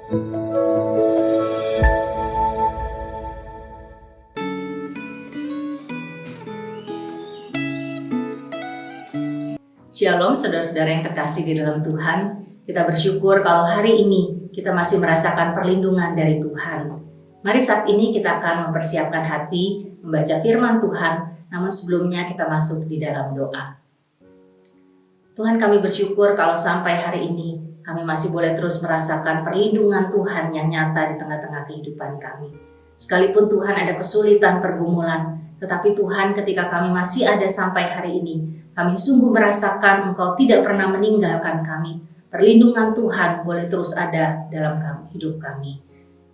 Shalom saudara-saudara yang terkasih di dalam Tuhan. Kita bersyukur kalau hari ini kita masih merasakan perlindungan dari Tuhan. Mari saat ini kita akan mempersiapkan hati membaca firman Tuhan, namun sebelumnya kita masuk di dalam doa. Tuhan, kami bersyukur kalau sampai hari ini kami masih boleh terus merasakan perlindungan Tuhan yang nyata di tengah-tengah kehidupan kami. Sekalipun Tuhan ada kesulitan, pergumulan, tetapi Tuhan ketika kami masih ada sampai hari ini, kami sungguh merasakan Engkau tidak pernah meninggalkan kami. Perlindungan Tuhan boleh terus ada dalam hidup kami.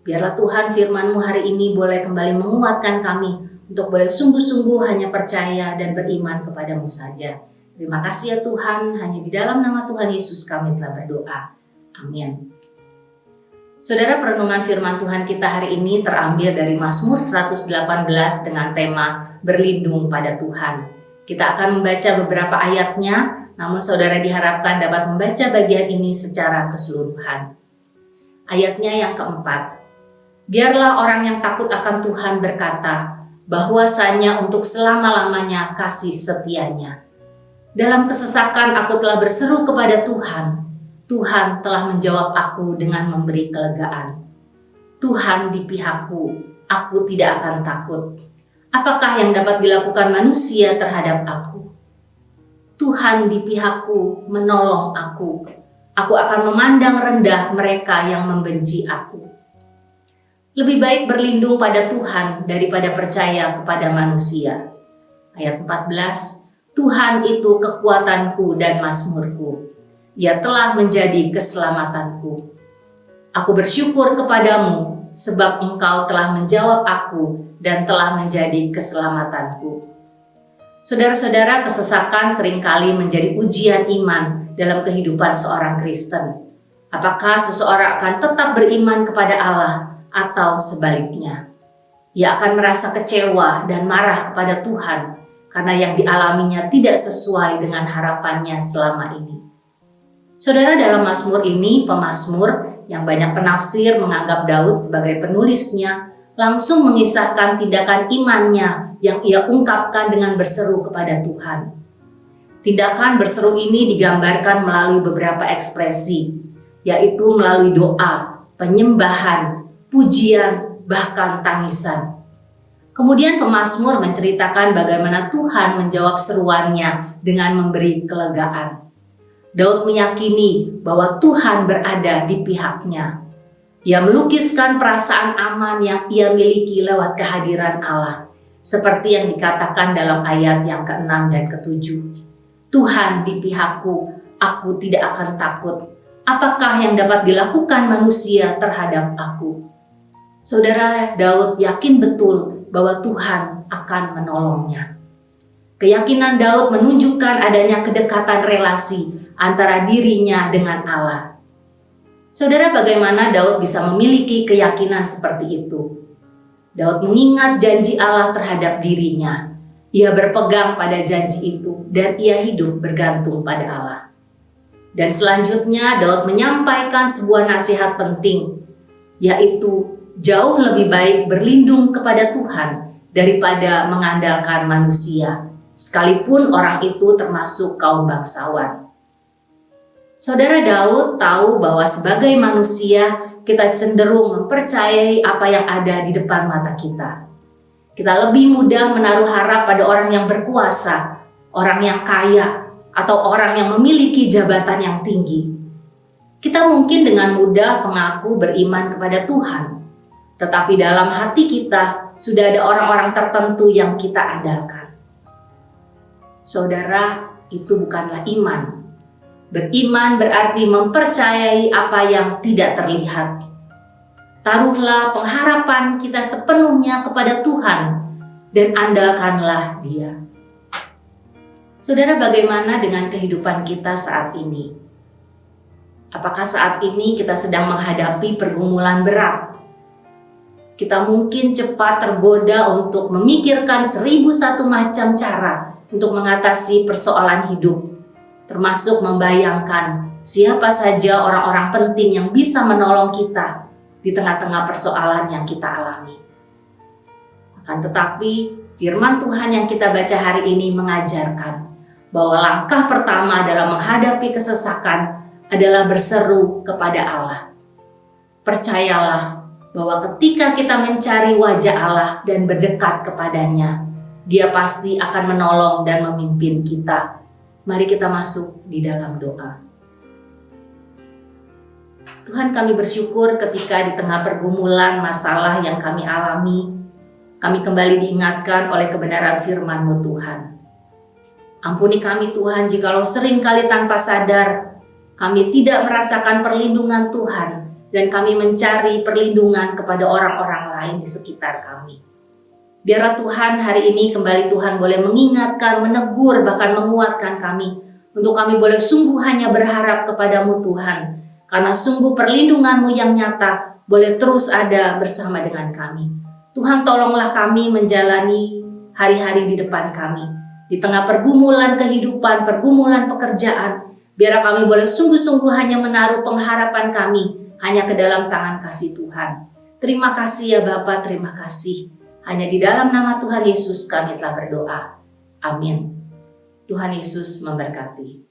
Biarlah Tuhan firman-Mu hari ini boleh kembali menguatkan kami untuk boleh sungguh-sungguh hanya percaya dan beriman kepada-Mu saja. Terima kasih ya Tuhan, hanya di dalam nama Tuhan Yesus kami telah berdoa. Amin. Saudara, perenungan firman Tuhan kita hari ini terambil dari Mazmur 118 dengan tema berlindung pada Tuhan. Kita akan membaca beberapa ayatnya, namun saudara diharapkan dapat membaca bagian ini secara keseluruhan. Ayatnya yang keempat. Biarlah orang yang takut akan Tuhan berkata, bahwasanya untuk selama-lamanya kasih setianya. Dalam kesesakan aku telah berseru kepada Tuhan. Tuhan telah menjawab aku dengan memberi kelegaan. Tuhan di pihakku, aku tidak akan takut. Apakah yang dapat dilakukan manusia terhadap aku? Tuhan di pihakku, menolong aku. Aku akan memandang rendah mereka yang membenci aku. Lebih baik berlindung pada Tuhan daripada percaya kepada manusia. Ayat 14, Tuhan itu kekuatanku dan mazmurku. Ia telah menjadi keselamatanku. Aku bersyukur kepadamu, sebab Engkau telah menjawab aku dan telah menjadi keselamatanku. Saudara-saudara, kesesakan seringkali menjadi ujian iman dalam kehidupan seorang Kristen. Apakah seseorang akan tetap beriman kepada Allah atau sebaliknya? Ia akan merasa kecewa dan marah kepada Tuhan karena yang dialaminya tidak sesuai dengan harapannya selama ini. Saudara, dalam Mazmur ini, pemazmur yang banyak penafsir menganggap Daud sebagai penulisnya langsung mengisahkan tindakan imannya yang ia ungkapkan dengan berseru kepada Tuhan. Tindakan berseru ini digambarkan melalui beberapa ekspresi, yaitu melalui doa, penyembahan, pujian, bahkan tangisan. Kemudian pemazmur menceritakan bagaimana Tuhan menjawab seruannya dengan memberi kelegaan. Daud meyakini bahwa Tuhan berada di pihaknya. Ia melukiskan perasaan aman yang ia miliki lewat kehadiran Allah, seperti yang dikatakan dalam ayat yang ke-6 dan ke-7. Tuhan di pihakku, aku tidak akan takut. Apakah yang dapat dilakukan manusia terhadap aku? Saudara, Daud yakin betul bahwa Tuhan akan menolongnya. Keyakinan Daud menunjukkan adanya kedekatan relasi antara dirinya dengan Allah. Saudara, bagaimana Daud bisa memiliki keyakinan seperti itu? Daud mengingat janji Allah terhadap dirinya. Ia berpegang pada janji itu dan ia hidup bergantung pada Allah. Dan selanjutnya Daud menyampaikan sebuah nasihat penting, yaitu jauh lebih baik berlindung kepada Tuhan daripada mengandalkan manusia, sekalipun orang itu termasuk kaum bangsawan. Saudara, Daud tahu bahwa sebagai manusia kita cenderung mempercayai apa yang ada di depan mata kita. Kita lebih mudah menaruh harap pada orang yang berkuasa, orang yang kaya, atau orang yang memiliki jabatan yang tinggi. Kita mungkin dengan mudah mengaku beriman kepada Tuhan, tetapi dalam hati kita sudah ada orang-orang tertentu yang kita andalkan. Saudara, itu bukanlah iman. Beriman berarti mempercayai apa yang tidak terlihat. Taruhlah pengharapan kita sepenuhnya kepada Tuhan dan andalkanlah Dia. Saudara, bagaimana dengan kehidupan kita saat ini? Apakah saat ini kita sedang menghadapi pergumulan berat? Kita mungkin cepat tergoda untuk memikirkan 1001 macam cara untuk mengatasi persoalan hidup, termasuk membayangkan siapa saja orang-orang penting yang bisa menolong kita di tengah-tengah persoalan yang kita alami. Akan tetapi, firman Tuhan yang kita baca hari ini mengajarkan bahwa langkah pertama dalam menghadapi kesesakan adalah berseru kepada Allah. Percayalah bahwa ketika kita mencari wajah Allah dan berdekat kepadanya, Dia pasti akan menolong dan memimpin kita. Mari kita masuk di dalam doa. Tuhan, kami bersyukur ketika di tengah pergumulan masalah yang kami alami, kami kembali diingatkan oleh kebenaran firman-Mu Tuhan. Ampuni kami Tuhan jikalau seringkali tanpa sadar kami tidak merasakan perlindungan Tuhan dan kami mencari perlindungan kepada orang-orang lain di sekitar kami. Biarlah Tuhan hari ini kembali Tuhan boleh mengingatkan, menegur, bahkan menguatkan kami untuk kami boleh sungguh hanya berharap kepadamu Tuhan. Karena sungguh perlindungan-Mu yang nyata boleh terus ada bersama dengan kami. Tuhan, tolonglah kami menjalani hari-hari di depan kami. Di tengah pergumulan kehidupan, pergumulan pekerjaan, biar kami boleh sungguh-sungguh hanya menaruh pengharapan kami hanya ke dalam tangan kasih Tuhan. Terima kasih ya Bapa, terima kasih. Hanya di dalam nama Tuhan Yesus kami telah berdoa. Amin. Tuhan Yesus memberkati.